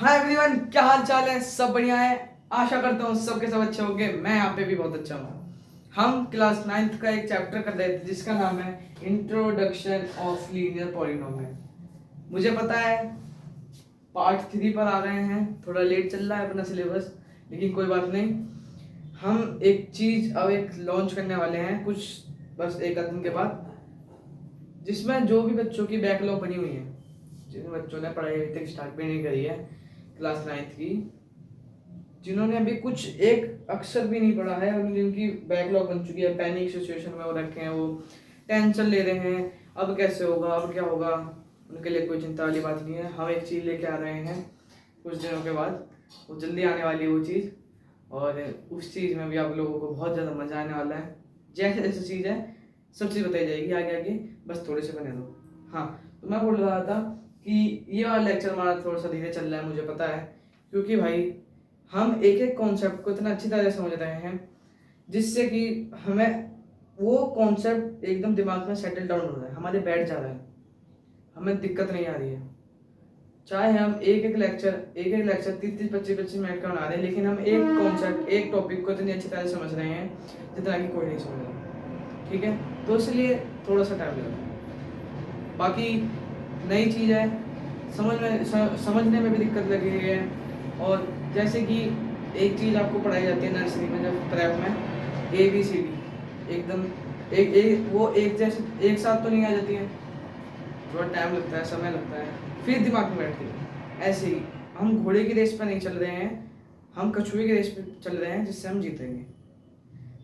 Hi everyone, क्या हाल चाल है? सब बढ़िया है। आशा करता हूँ सबके सब अच्छे होंगे। मैं यहाँ पे भी बहुत अच्छा हूँ। हम क्लास 9th का एक चैप्टर कर रहे थे जिसका नाम है इंट्रोडक्शन ऑफ लीनियर पॉलिनोमियल। मुझे पता है पार्ट 3 पर आ गए हैं, थोड़ा लेट चल रहा है अपना सिलेबस, लेकिन कोई बात नहीं। हम एक चीज़ अब एक लॉन्च करने वाले हैं कुछ बस एक आध दिन के बाद, जिसमें जो भी बच्चों की बैकलॉग बनी हुई है, जिन बच्चों ने पढ़ाई अभी तक स्टार्ट भी नहीं करी है क्लास 9th की, जिन्होंने अभी कुछ एक अक्षर भी नहीं पढ़ा है और जिनकी बैकलॉग बन चुकी है, पैनिक सिचुएशन में वो रखे हैं, वो टेंशन ले रहे हैं अब कैसे होगा, अब क्या होगा, उनके लिए कोई चिंता वाली बात नहीं है। हम एक चीज़ लेके आ रहे हैं कुछ दिनों के बाद, वो जल्दी आने वाली है वो चीज़, और उस चीज़ में भी आप लोगों को बहुत ज़्यादा मज़ा आने वाला है। जैसे जैसे चीज़ है सब चीज़ बताई जाएगी आगे आगे, बस थोड़े से बने दो। हाँ, तो मैं बोल रहा था कि ये वाला लेक्चर हमारा थोड़ा सा धीरे चल रहा है, मुझे पता है, क्योंकि भाई हम एक एक कॉन्सेप्ट को इतना अच्छी तरह से समझ रहे हैं जिससे कि हमें वो कॉन्सेप्ट एकदम दिमाग में सेटल डाउन हो रहा है, हमारे बैठ जा रहा है, हमें दिक्कत नहीं आ रही है। चाहे हम एक एक लेक्चर 30-30 25-25 मिनट का बना रहे हैं, लेकिन हम एक कॉन्सेप्ट एक टॉपिक को इतनी अच्छी तरह से समझ रहे हैं जितना कि कोई नहीं समझ रहा। ठीक है, तो इसलिए थोड़ा सा टाइम लगेगा। बाकी नई चीज़ है, समझने में भी दिक्कत लगी हुई है। और जैसे कि एक चीज़ आपको पढ़ाई जाती है नर्सरी में, जब प्रेप में ABCD एकदम वो एक जैसे एक साथ तो नहीं आ जाती है, थोड़ा टाइम लगता है, समय लगता है, फिर दिमाग में बैठती है। ऐसे ही हम घोड़े की रेस पर नहीं चल रहे हैं, हम कछुए की रेस पे चल रहे हैं जिससे हम जीतेंगे।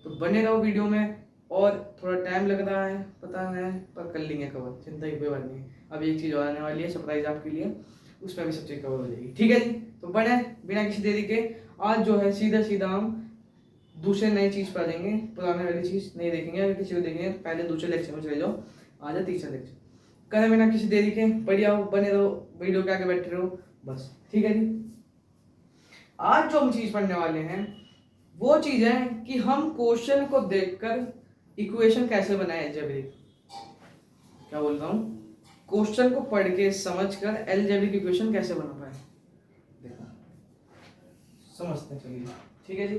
तो बने रहो वीडियो में, और थोड़ा टाइम लग रहा है पता है, पर कर लेंगे कवर, चिंता की कोई बात नहीं। अब एक चीज़ और आने वाली है सरप्राइज आपके लिए, उसमें भी सब चीज़ कवर हो जाएगी। ठीक है जी, तो बने बिना किसी देरी के आज जो है सीधा सीधा हम दूसरे नई चीज़ पर देंगे, पुराने वाली चीज़ नहीं देखेंगे। अगर किसी को देखेंगे तो पहले दूसरे लेक्चर में चले जाओ, आ जाए तीसरा लेक्चर। करें बिना किसी देरी के, बढ़िया हो, बने रहो वीडियो के आगे बैठे रहो बस। ठीक है जी, आज जो हम चीज़ पढ़ने वाले हैं वो चीज़ है कि हम क्वेश्चन को देखकर इक्वेशन कैसे बनाए अलजेब्रिक। क्या बोल रहा हूँ? क्वेश्चन को पढ़ के समझ कर अलजेब्रिक इक्वेशन कैसे बना पाए, देखो समझते हैं, चलिए ठीक है जी।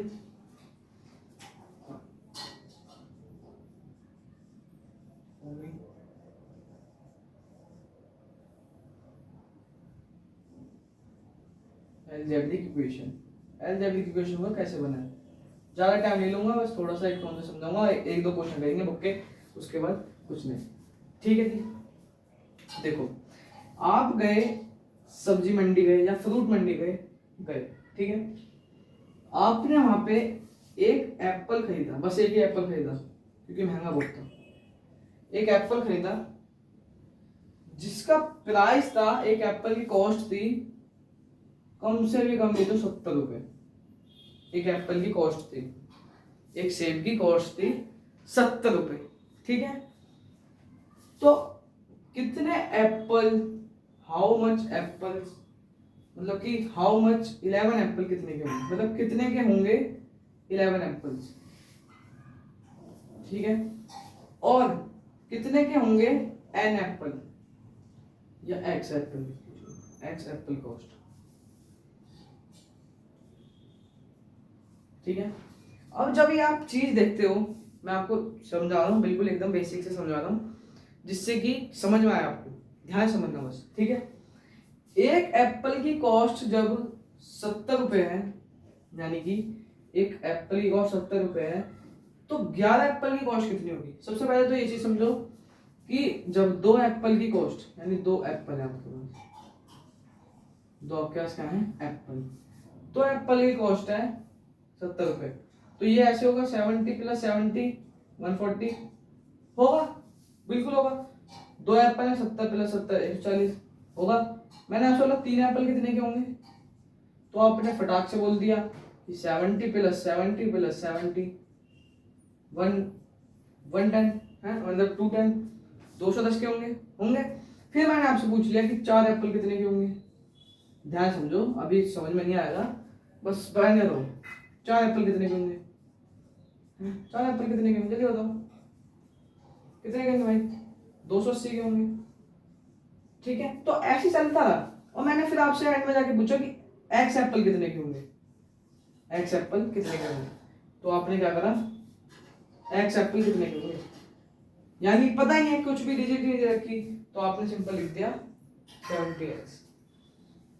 अलजेब्रिक इक्वेशन को कैसे बनाए, ज़्यादा टाइम नहीं लूंगा, बस थोड़ा सा एक कॉन्सेप्ट समझाऊंगा, एक दो क्वेश्चन करेंगे बुक के, उसके बाद कुछ नहीं। ठीक है जी, देखो आप गए सब्जी मंडी गए या फ्रूट मंडी गए, ठीक है, आपने वहां पे एक एप्पल खरीदा, बस एक ही एप्पल खरीदा क्योंकि महंगा बहुत था। एक एप्पल खरीदा जिसका प्राइस था, एक एप्पल की कॉस्ट थी कम से भी कम भी तो 70 रुपए। एक एप्पल की कॉस्ट थी, एक सेब की कॉस्ट थी 70 रुपए। ठीक है, तो कितने एप्पल, हाउ मच एप्पल्स, मतलब कि हाउ मच 11 एप्पल कितने के होंगे, मतलब कितने के होंगे 11 एप्पल्स। ठीक है, और कितने के होंगे n एप्पल या x एप्पल कॉस्ट। ठीक है, अब जब ये आप चीज देखते हो, मैं आपको समझा रहा हूँ, बिल्कुल एकदम बेसिक से समझा रहा हूँ जिससे कि समझ में आए आपको, ध्यान समझना बस। ठीक है, एक एप्पल की कॉस्ट जब 70 रुपए है, यानी कि एक एप्पल की कॉस्ट 70 रुपए है, तो 11 एप्पल की कॉस्ट कितनी होगी। सबसे पहले तो ये चीज समझो कि जब 2 एप्पल की कॉस्ट, यानी 2 एप्पल है आपके पास, 2 आपके पास क्या है एप्पल, तो एप्पल की कॉस्ट है 70 रुपए, तो ये ऐसे होगा 70 + 70 140 होगा, बिल्कुल होगा। 2 एप्पल है, 70 + 70 140 होगा। मैंने आपसे बोला 3 एप्पल कितने के होंगे, तो आपने फटाक से बोल दिया कि 70 + 70 + 70 110 है, मतलब 210, 210 के होंगे। फिर मैंने आपसे पूछ लिया कि 4 एप्पल कितने के होंगे। ध्यान समझो, अभी समझ में नहीं आएगा, बस बहने दो। 4 एप्पल कितने के होंगे, 4 एप्पल कितने के होंगे, जल्दी बताओ कितने के होंगे भाई, 280 के होंगे। ठीक है, तो ऐसे चलता रहा, और मैंने फिर आपसे एंड में जाके पूछा कि एक्स एप्पल कितने के होंगे, एक्स एप्पल कितने के होंगे, तो आपने क्या करा, एक्स एप्पल कितने के होंगे, यानी पता ही है, कुछ भी डिजिट नहीं दे रखी, तो आपने सिंपल लिख दिया 70x।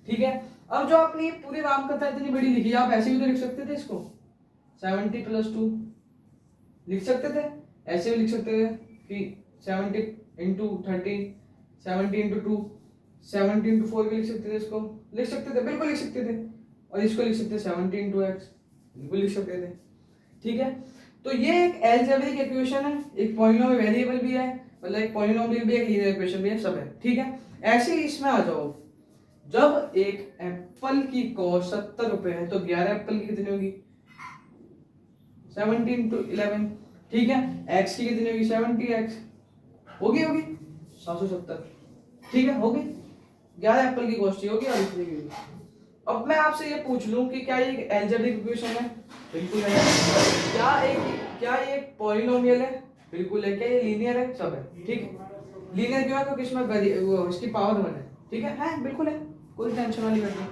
ठीक है, अब जो आपने ये पूरी रामकथा इतनी बड़ी लिखी, आप ऐसे भी तो लिख सकते थे इसको, 70 + 2 लिख सकते थे, ऐसे भी लिख सकते थे कि 70 × 30, 70 × 2, 70 × 4 भी लिख सकते थे, इसको लिख सकते थे, बिल्कुल लिख सकते थे, और इसको लिख सकते थे 70 × x, बिल्कुल लिख सकते थे। ठीक है, तो ये एक अलजेब्रिक इक्वेशन है, एक पॉलिनोमियल वेरिएबल भी है, मतलब एक पॉलिनोमियल भी है, एक लीनियर इक्वेशन भी है, सब है। ठीक है, ऐसे ही इसमें आ जाओ, जब एक एप्पल की कॉस्ट 70 रुपए है, तो 11 एप्पल की कितनी होगी, 17 × 11। ठीक है, x की कितनी होगी, 70x, होगी 770। ठीक है, होगी 11 एप्पल की कॉस्ट होगी, और इतनी की होगी। अब मैं आपसे ये पूछ लूं कि क्या ये एक अलजेब्रिक इक्वेशन है, बिल्कुल है। क्या ये एक पॉलिनोमियल है, बिल्कुल है। क्या ये लीनियर है, सब है। ठीक है, लीनियर क्यों है, क्योंकि इसमें वो इसकी पावर 1 है। ठीक है, बिल्कुल है, कोई टेंशन वाली बात नहीं।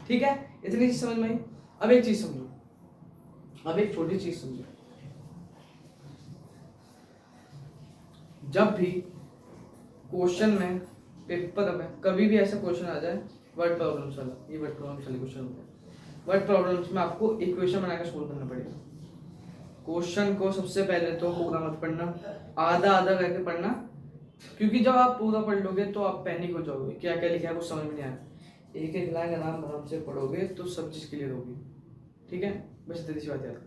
ठीक है, इतनी चीज समझ में आई। अब एक चीज समझो, अब एक छोटी चीज समझो, जब भी क्वेश्चन में, पेपर में कभी भी ऐसा क्वेश्चन आ जाए, वर्ड प्रॉब्लम्स वाला, ये वर्ड प्रॉब्लम्स वाले क्वेश्चन होते हैं। वर्ड प्रॉब्लम्स में आपको इक्वेशन बनाकर सोल्व करना पड़ेगा। क्वेश्चन को सबसे पहले तो पूरा मत पढ़ना, आधा आधा करके पढ़ना, क्योंकि जब आप पूरा पढ़ लोगे तो आप पैनिक हो जाओगे, क्या क्या लिखा है कुछ समझ में नहीं आया। एक एक लाइन आराम से पढ़ोगे तो सब चीज क्लियर होगी। ठीक है, बस इतनी सी बात याद।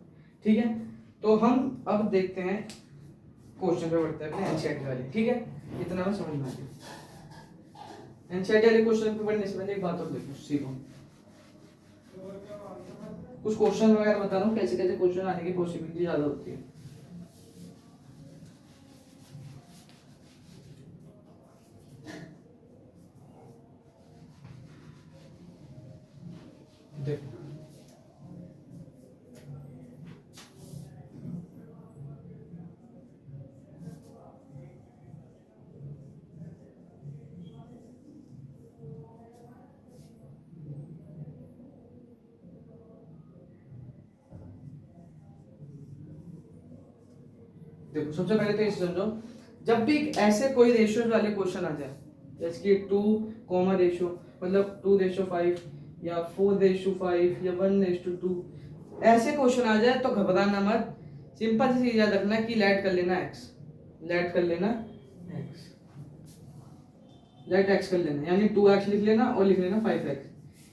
ठीक है, तो हम अब देखते हैं, क्वेश्चन पे बढ़ते हैं अपने एनसीईआरटी वाले। ठीक है, इतना मैं समझ में आ गया। एनसीईआरटी वाले क्वेश्चन पे पढ़ने से पहले एक बात और देखो, सीखो कुछ क्वेश्चन वगैरह बता रहा हूँ, कैसे कैसे क्वेश्चन आने की पॉसिबिलिटी ज्यादा होती है। देखो देखो सबसे पहले तो ये समझो, जब भी ऐसे कोई रेशियोज वाले क्वेश्चन आ जाए, जैसे कि 2, रेशियो, मतलब 2:5 या 4:5 या 1:2, ऐसे क्वेश्चन आ जाए तो घबराना मत। सिंपल सी चीज याद रखना कि लेट कर लेना x, लेट कर लेना x, लेट x कर लेना, यानी 2x लिख लेना और लिख लेना 5x।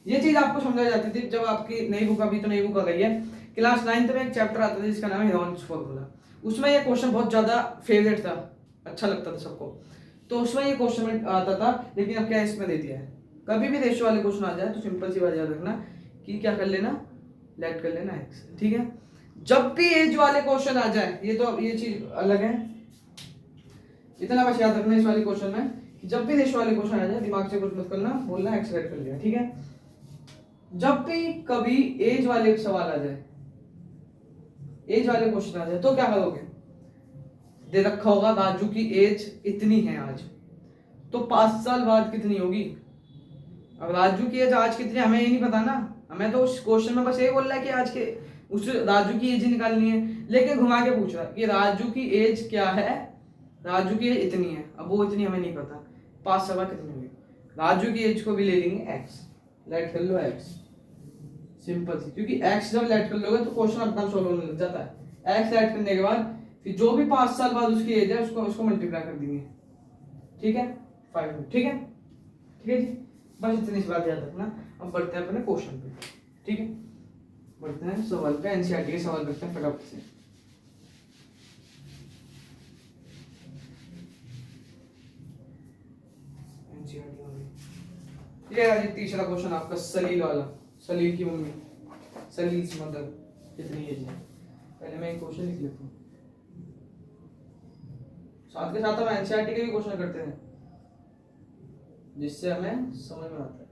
ये चीज आपको समझाई जाती थी जब आपकी नई बुक, अभी तो नई बुक आ गई है, क्लास 9th में एक चैप्टर आता था जिसका नाम है हेरोन्स फॉर्मूला। उसमें ये क्वेश्चन बहुत ज्यादा फेवरेट था, अच्छा लगता था सबको, तो उसमें ये क्वेश्चन आता था, लेकिन अब क्या इसमें दे दिया है। कभी भी रेशियो वाले क्वेश्चन आ जाए तो सिंपल सी बात याद रखना कि क्या कर लेना, लेट कर लेना x। ठीक है, जब भी एज वाले क्वेश्चन आ जाए, ये तो ये चीज अलग है, इतना बस याद रखना इस वाले क्वेश्चन में कि जब भी रेशियो वाले क्वेश्चन आ जाए दिमाग से कुछ मत करना, बोलना x लेट कर लिया। ठीक है, जब भी कभी एज वाले सवाल आ जाए, एज वाले क्वेश्चन आ जाए, तो क्या करोगे, दे रखा होगा राजू की एज इतनी है आज, तो 5 साल बाद कितनी होगी। अब राजू की एज आज कितनी, हमें ये नहीं पता ना, हमें तो उस क्वेश्चन में बस ये बोल रहा है कि आज के उस राजू की एज ही निकालनी है, लेकिन घुमा के पूछ रहा है कि राजू की एज क्या है, राजू की एज इतनी है, अब वो इतनी हमें नहीं पता, 5 साल बाद कितनी होगी। राजू की एज को भी ले लेंगे x, लेट कर लो x, सिंपल सी, क्योंकि x जब लेट कर लोगे तो क्वेश्चन अपना सॉल्व होने लग जाता है। x लेट करने के बाद फिर जो भी 5 साल बाद उसकी एज है उसको मल्टीप्लाई कर देंगे। ठीक है, 5 में। ठीक है, ठीक है जी, बस इतनी सी बात याद रखना। अब बढ़ते हैं अपने क्वेश्चन पे। ठीक है, बढ़ते हैं सवाल पे, एनसीईआरटी के सवाल करते हैं फटाफट से। एनसीईआरटी में ये है तीसरा क्वेश्चन आपका, सलील वाला, सलील की मम्मी, सलील मदर कितनी एज है। पहले मैं एक क्वेश्चन लिख लेता हूँ, साथ के साथ हम एनसीईआरटी के भी क्वेश्चन करते हैं जिससे हमें समझ में आता है।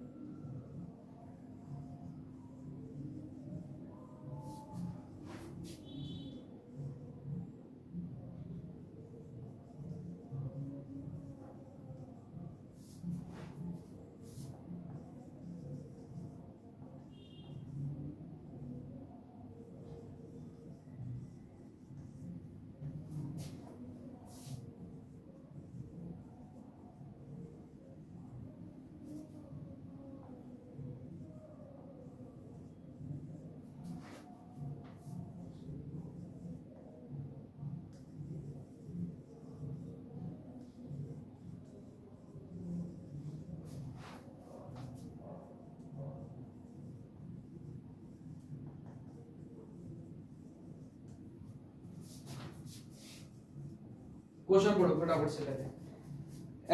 क्वेश्चन पढ़ो फटाफट से पहले,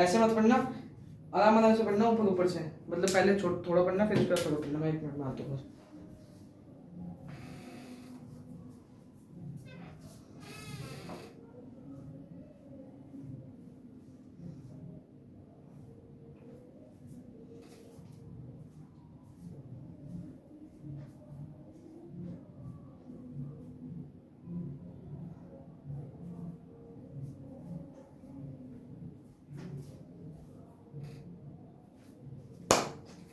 ऐसे मत पढ़ना, आराम आराम से पढ़ना, ऊपर ऊपर से, मतलब पहले थोड़ा पढ़ना फिर उसके बाद थोड़ा पढ़ना। मैं 1 मिनट में आता हूँ बस।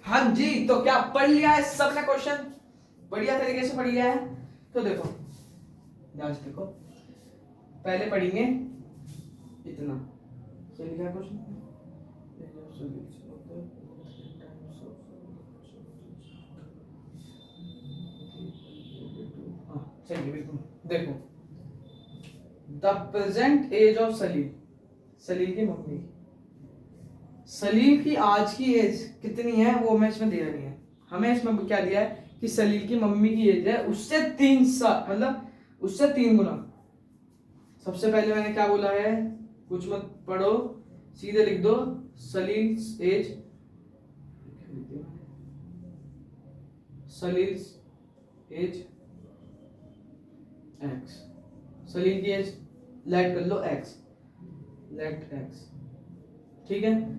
हाँ जी, तो क्या पढ़ लिया है सबने क्वेश्चन? बढ़िया तरीके से पढ़ लिया है। तो देखो ध्यान से देखो, पहले पढ़ेंगे इतना क्या लिखा है क्वेश्चन। चलिए बिल्कुल देखो, द प्रेजेंट एज ऑफ सलील, सलील की मम्मी, सलील की आज की एज कितनी है वो हमें इसमें दिया नहीं है। हमें इसमें क्या दिया है कि सलील की मम्मी की एज है उससे 3 साल, मतलब उससे 3 गुना। सबसे पहले मैंने क्या बोला है, कुछ मत पढ़ो, सीधे लिख दो सलील एज, सलील एज एक्स, सलील की एज लेट कर लो एक्स, लेट एक्स, ठीक है।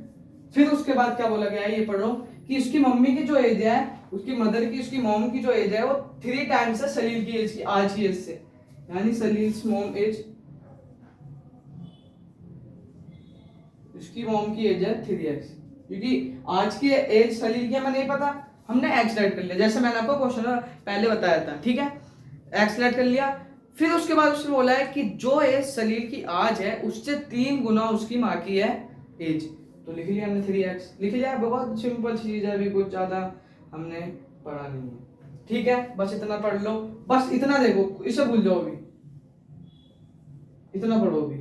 फिर उसके बाद क्या बोला गया है ये पढ़ो कि उसकी मम्मी की जो एज है, उसकी मदर की, उसकी मॉम की जो एज है वो 3 टाइम्स है सलील की एज की, आज की एज से, यानी सलील्स मॉम एज, उसकी मॉम की एज है 3x, क्योंकि आज की एज सलील की हमें नहीं पता, हमने x लेट कर लिया, जैसे मैंने आपको क्वेश्चन पहले बताया था, ठीक है, x लेट कर लिया। फिर उसके बाद उसने बोला है कि जो एज सलील की आज है उससे 3 गुना उसकी माँ की है एज, तो लिख लिया हमने 3x, लिख लिया, बहुत सिंपल चीज है, अभी कुछ ज्यादा हमने पढ़ा नहीं है, ठीक है, बस इतना पढ़ लो, बस इतना देखो, इसे भूल जाओ अभी, इतना पढ़ो अभी,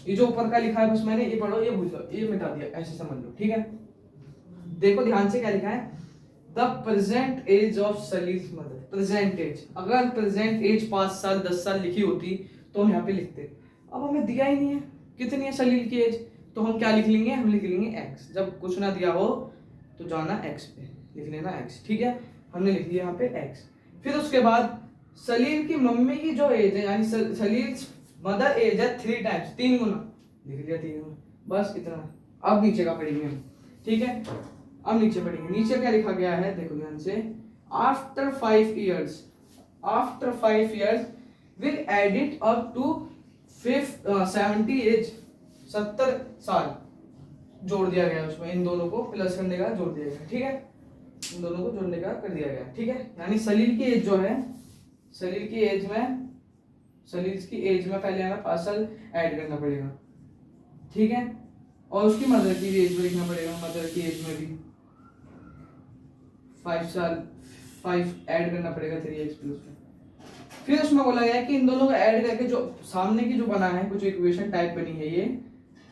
ये जो ऊपर का लिखा है बस मैंने ये पढ़ो, ये भूल जाओ, ये मिटा दिया, ऐसे समझ लो, ठीक है। देखो ध्यान से क्या लिखा है, the present age of Salil's mother, present age, अगर प्रेजेंट एज 5 साल 10 साल लिखी होती तो हम यहाँ पे लिखते, अब हमें दिया ही नहीं है कितनी है सलील की एज, तो हम क्या लिख लेंगे, हम लिख लेंगे x, जब कुछ ना दिया हो तो जाना x पे, लिख लेना x, ठीक है, हमने लिख लिया यहाँ पे x। फिर उसके बाद सलील की मम्मी की जो एज है, यानी सलील मदर एज है 3 टाइम्स, 3 गुना, लिख लिया 3 गुना, बस इतना। अब नीचे का पढ़ेंगे हम, ठीक है, अब नीचे पढ़ेंगे, नीचे क्या लिखा गया है देखो ध्यान से, after 5 years, after 5 years will add it up to 70 age, 70 साल जोड़ दिया गया उसमें, इन दोनों को प्लस करने का जोड़ दिया गया, ठीक है, इन दोनों को जोड़ने का कर दिया गया, ठीक है, यानी सलील की एज जो है, सलील की एज में, सलील की एज में पहले हमें 5 साल ऐड करना पड़ेगा, ठीक है, और उसकी मदर की भी एज में लिखना पड़ेगा, मदर की एज में भी 5 साल 5 ऐड करना पड़ेगा 3x प्लस में। फिर उसमें बोला गया है कि इन दोनों को ऐड करके जो सामने की जो बना है, कुछ इक्वेशन टाइप बनी है ये,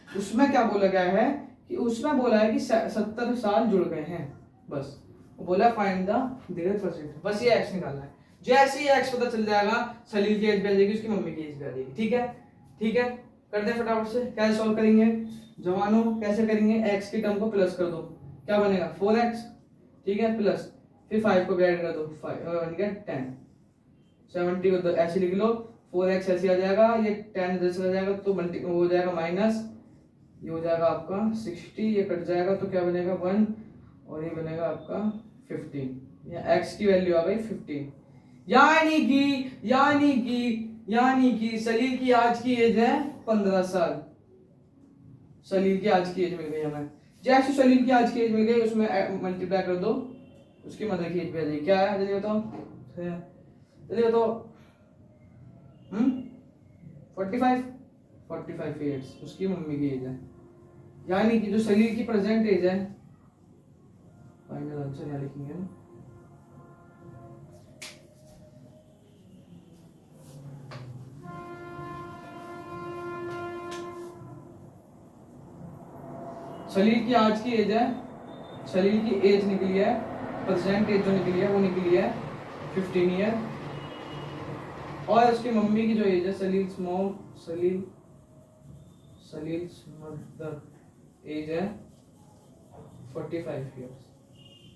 उसमें क्या बोला गया है कि उसमें बोला है कि 70 साल जुड़ गए हैं, बस वो बोला फाइंड द देयर परसेंट, बस ये x निकालना है, जैसे ही x पता चल जाएगा सलील की एज भी आ जाएगी, उसकी मम्मी की एज भी आ जाएगी, ठीक है, ठीक है, कर दे फटाफट से, कैसे सॉल्व करेंगे जवानों, कैसे करेंगे, x की टर्म को प्लस कर दो, क्या बनेगा 4x, ठीक है, प्लस फिर 5 को भी ऐड कर दो, 5 बन गया 10, 70 को तो ऐसे लिख लो, 4x ऐसे आ जाएगा, ये 10 इधर से आ जाएगा तो मल्टी हो जाएगा माइनस, ये हो जाएगा आपका 60, ये कट जाएगा तो क्या बनेगा 1, और ये बनेगा आपका 15, या x की वैल्यू आ गई 15, यानी कि सलील की आज की एज है 15 साल, सलील की आज की एज मिल गई हमें, जैसे सलील की आज की एज मिल गई उसमें मल्टीप्लाई कर दो, उसकी मदर की एज भी आ जाएगी, क्या है जल्दी बताओ, जल्दी बताओ, 45 ईयर्स उसकी मम्मी की एज है, यानी कि जो सलील की प्रेजेंट एज है, फाइनल आंसर यहाँ लिखेंगे हम, सलील की आज की एज है, सलील की एज निकली है, प्रेजेंट एज जो निकली है वो निकली है 15 ईयर, और उसकी मम्मी की जो एज है सलील मॉम, सलील सलील मदर एज है 45 ईयर्स।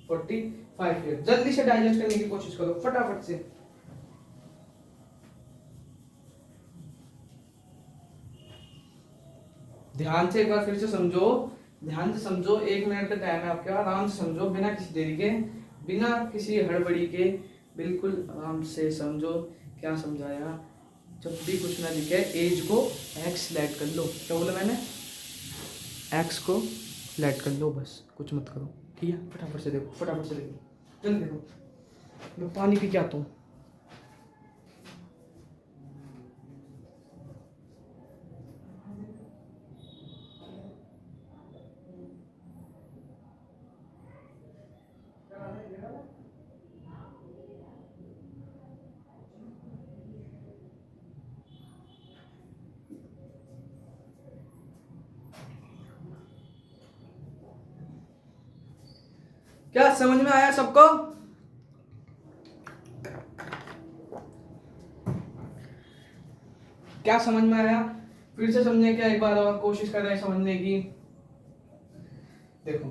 45 ईयर्स। जल्दी से डाइजेस्ट करने की कोशिश करो फटाफट से। ध्यान से एक बार फिर से समझो, ध्यान से समझो, 1 मिनट का टाइम है आपके पास, आराम से समझो, बिना किसी देरी के, बिना किसी हड़बड़ी के, बिल्कुल आराम से समझो क्या समझाया। जब भी कुछ ना लिखे एज को एक्स लेट कर लो। क्या बोला मैंने? एक्स को लेट कर लो, बस कुछ मत करो, ठीक है? फटाफट से देखो, फटाफट से देखो, जल्दी देखो, मैं पानी पी के आता हूँ। क्या समझ में आया सबको? क्या समझ में आया? फिर से समझने की एक बार और कोशिश कर रहे हैं समझने की। देखो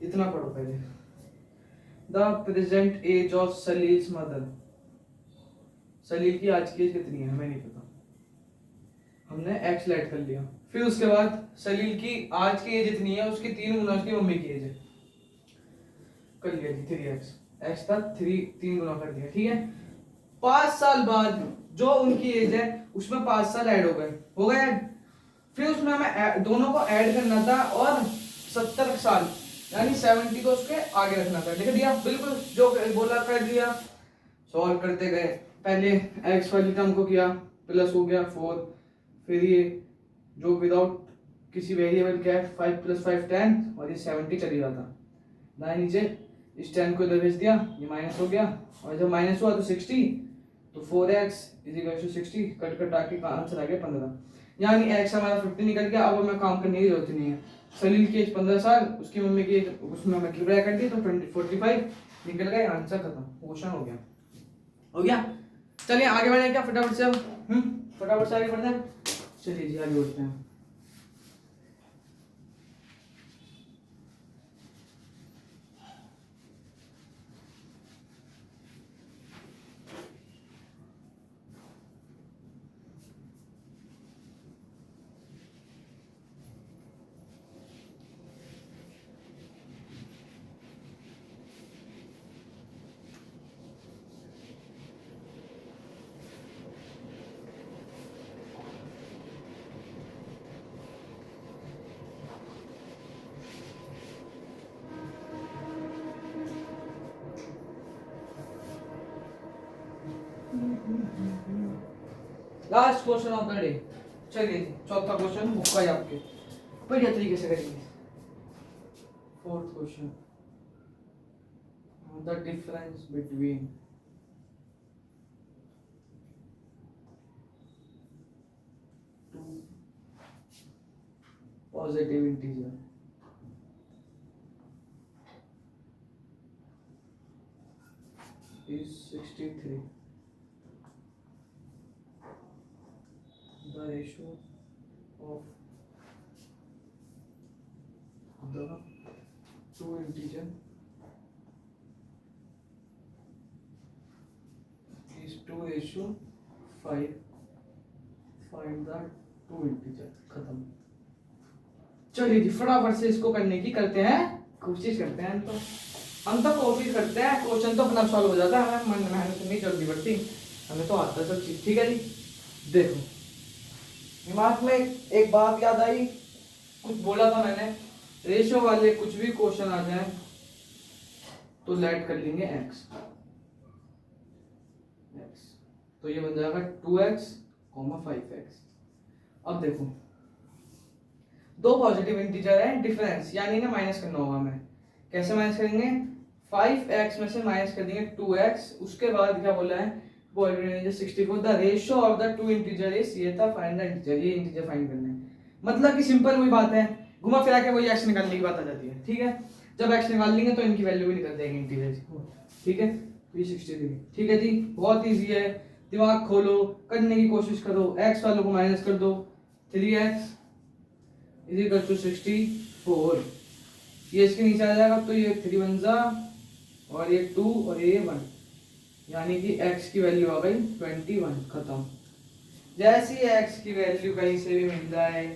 इतना पढ़ो पहले। The present age of Salil's mother. Salil की आज की एज कितनी है हमें नहीं पता, हमने एक्स लेट कर लिया। फिर उसके बाद सलील की आज की एज इतनी है, उसकी 3 गुना उसकी मम्मी की एज है, कर लिया जी 3x। एक्स था 3 गुना कर दिया, ठीक है? 5 साल बाद जो उनकी एज है उसमें 5 साल ऐड हो गए ऐड। फिर उसमें हमें दोनों को ऐड करना था और 70 साल यानी 70 को उसके आगे रखना था। लिख दिया बिल्कुल, जो बोला कर दिया। सॉल्व करते गए, पहले एक्स वाली टर्म को किया, प्लस हो गया 4, फिर ये जो विदाउट किसी वेरिएबल का है 5 + 5 10 और ये 70 चल रहा था। दाएं नीचे इस 10 को इधर भेज दिया, ये माइनस हो गया, और जब माइनस हुआ तो 60, तो 4x = 60, कट कट आके का आंसर आ गया 15। यानी x हमारा 50 निकल गया। अब हमें काम करने की जरूरत नहीं है। सलील की एज 15 साल, उसकी मम्मी की एज उसमें मल्टीप्लाई कर दी तो 45 निकल गया, आंसर खत्म, क्वेश्चन हो गया। हो गया? चलिए आगे बढ़े क्या फटाफट से? फटाफट से आगे बढ़ते हैं। चलिए जी आगे बढ़ते हैं। Last question of the day. चलिए चौथा क्वेश्चन बुक का है आपके, बढ़िया तरीके से करेंगे। Fourth question, the difference between two positive integer is 63. The ratio of the two integer is 2:5. Find the two integer। खत्म। चलिए जी फटाफट से इसको करने की करते हैं कोशिश करते हैं। हम तो कोशिश करते हैं, क्वेश्चन तो अपना सॉल्व हो जाता है, हमें मेहनत नहीं जल्दी बढ़ती, हमें तो आता है सब चीज। ठीक है जी, देखो दिमाग में एक बात याद आई, कुछ बोला था मैंने, रेशियो वाले कुछ भी क्वेश्चन आ जाए तो लेट कर लेंगे x, तो ये बन जाएगा 2x, 5x। अब देखो दो पॉजिटिव इंटीजर है, डिफरेंस यानी ना माइनस करना होगा हमें। कैसे माइनस करेंगे? 5x में से माइनस कर देंगे 2x, उसके बाद क्या बोला है? 64। The ratio of the two integer is, ये था फाइंड द इंटीजर, ये इंटीजर फाइंड करना है। मतलब कि सिंपल वही बात है, घुमा फिरा के वही x निकालने की बात आ जाती है। ठीक है, जब x निकाल लेंगे तो इनकी वैल्यू भी निकल जाएगी इंटीजर। ठीक है, 63। ठीक है जी, बहुत इजी है, दिमाग खोलो, करने की कोशिश करो। x वालों को माइनस कर दो, 3x इज इक्वल टू 64। ये इसके नीचे आ जाएगा तो ये 3 1 जा और ये 2 और ये 1, यानी कि x की वैल्यू आ गई 21। खत्म। जैसी x की वैल्यू कहीं से भी मिल जाए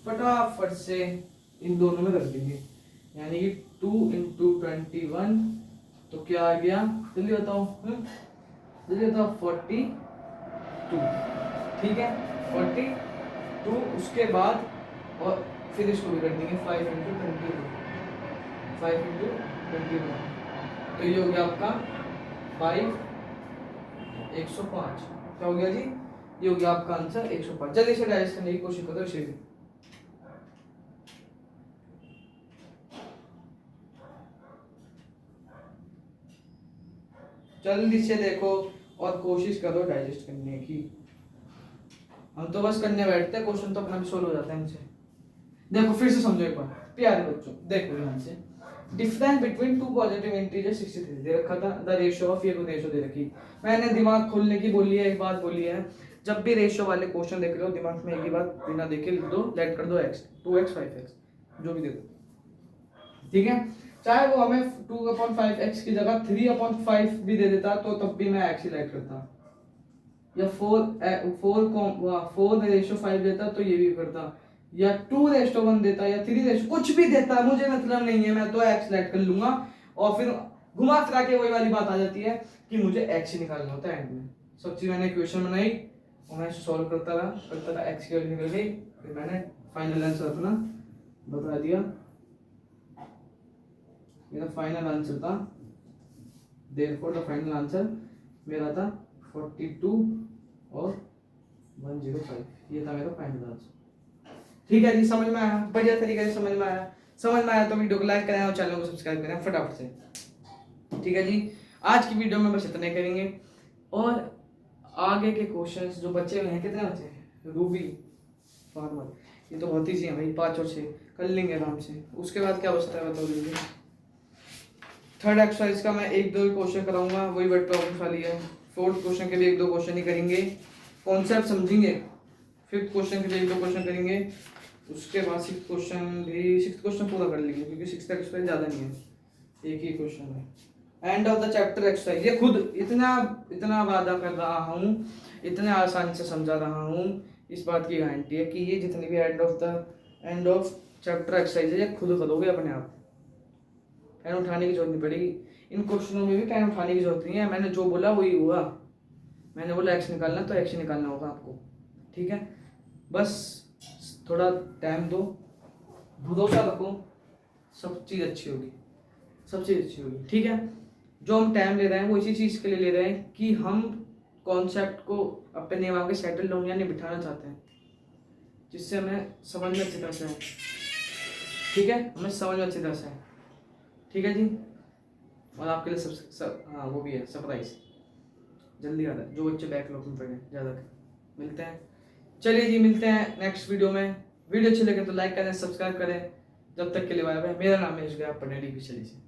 फटाफट से इन दोनों में रख देंगे, यानी कि 2 इंटू 21 तो क्या आ गया, जल्दी बताओ, जल्दी बताओ, 42। ठीक है, 42। उसके बाद और फिर इसको भी कर देंगे 5 इंटू 21, 5 इंटू 21 तो ये हो गया आपका 5 105। क्या हो गया जी, ये हो गया आपका आंसर 105। जल्दी से डाइजेस्ट करने की कोशिश करो इसे भी। जल्दी से देखो और कोशिश करो डाइजेस्ट करने की। हम तो बस करने बैठते हैं, क्वेश्चन तो अपना भी सोल्व हो जाता है इनसे। देखो फिर से समझो एक बार प्यारे बच्चों, देखो ध्यान से। Difference between two positive integer 63 दे रखा था, द रेशियो ऑफ, ये को रेशियो दे रखी। मैंने दिमाग खोलने की बोली है, एक बात बोली है, जब भी रेशियो वाले क्वेश्चन देख रहे हो दिमाग में एक ही बात बिना देखे लिख दो, लेट कर दो x, 2x 5x जो भी दे दो, ठीक है। चाहे वो हमें 2/5x की जगह 3/5 भी दे देता तो तब भी मैं x ही लेट करता, या 4 रेशियो 5 देता तो ये भी करता, या 2:1 देता, या 3 कुछ भी देता, मुझे मतलब नहीं है, मैं तो x लेट कर लूंगा। और फिर घुमा फिरा के वही वाली बात आ जाती है कि मुझे x ही निकालना होता है एंड में। सब चीज मैंने इक्वेशन बनाई और मैं सॉल्व करता रहा x की वैल्यू निकल गई, फिर मैंने फाइनल आंसर अपना बता दिया। मेरा फाइनल आंसर था, देयरफॉर द फाइनल आंसर मेरा था 42 और 105, ये था मेरा फाइनल आंसर। ठीक है जी, समझ में आया, बढ़िया तरीके से समझ में आया। समझ में आया तो वीडियो को लाइक करें और चैनल को सब्सक्राइब करें फटाफट से। ठीक है जी, आज की वीडियो में बस इतने करेंगे और आगे के क्वेश्चंस जो बचे हुए हैं, कितने बचे हैं, रूबी फॉर्मल, ये तो बहुत ही सी है भाई, 5 और 6 कर लेंगे आराम से। उसके बाद क्या बचता है बताओ जल्दी। थर्ड एक्सरसाइज का मैं 1-2 क्वेश्चन कराऊंगा, वही वर्ड प्रॉब्लम वाली है। फोर्थ क्वेश्चन के भी 1-2 क्वेश्चन ही करेंगे, कॉन्सेप्ट समझेंगे। फिफ्थ क्वेश्चन के भी 1-2 क्वेश्चन करेंगे, उसके बाद सिक्स क्वेश्चन पूरा कर लेंगे क्योंकि सिक्स एक्सरसाइज ज़्यादा नहीं है, एक ही क्वेश्चन है। End of the chapter exercise, ये खुद इतना वादा कर रहा हूँ, इतने आसान से समझा रहा हूँ, इस बात की गारंटी है कि ये जितनी भी एंड ऑफ चैप्टर एक्सरसाइज है ये खुद करोगे अपने आप, पेन उठाने की जरूरत नहीं पड़ेगी। इन क्वेश्चनों में भी पेन उठाने की जरूरत नहीं है, मैंने जो बोला वही हुआ। मैंने बोला एक्स निकालना तो एक्स निकालना होगा आपको, ठीक है। बस थोड़ा टाइम दो, भरोसा रखो, सब चीज़ अच्छी होगी, सब चीज़ अच्छी होगी, ठीक है। जो हम टाइम ले रहे हैं वो इसी चीज़ के लिए ले रहे हैं कि हम कॉन्सेप्ट को अपने दिमाग में सेटल डाउन यानी बिठाना चाहते हैं, जिससे हमें समझ में अच्छी तरह से है, ठीक है, हमें समझ में अच्छी तरह से है, ठीक है जी। और आपके लिए सब हाँ वो भी है सरप्राइज, जल्दी आ रहा है, जो बच्चे बैकलॉग में पढ़े ज़्यादा मिलते हैं। चलिए जी, मिलते हैं नेक्स्ट वीडियो में। वीडियो अच्छी लगे तो लाइक करें, सब्सक्राइब करें। जब तक के लिए बाय बाय। मेरा नाम है, आप पढ़ने डी से।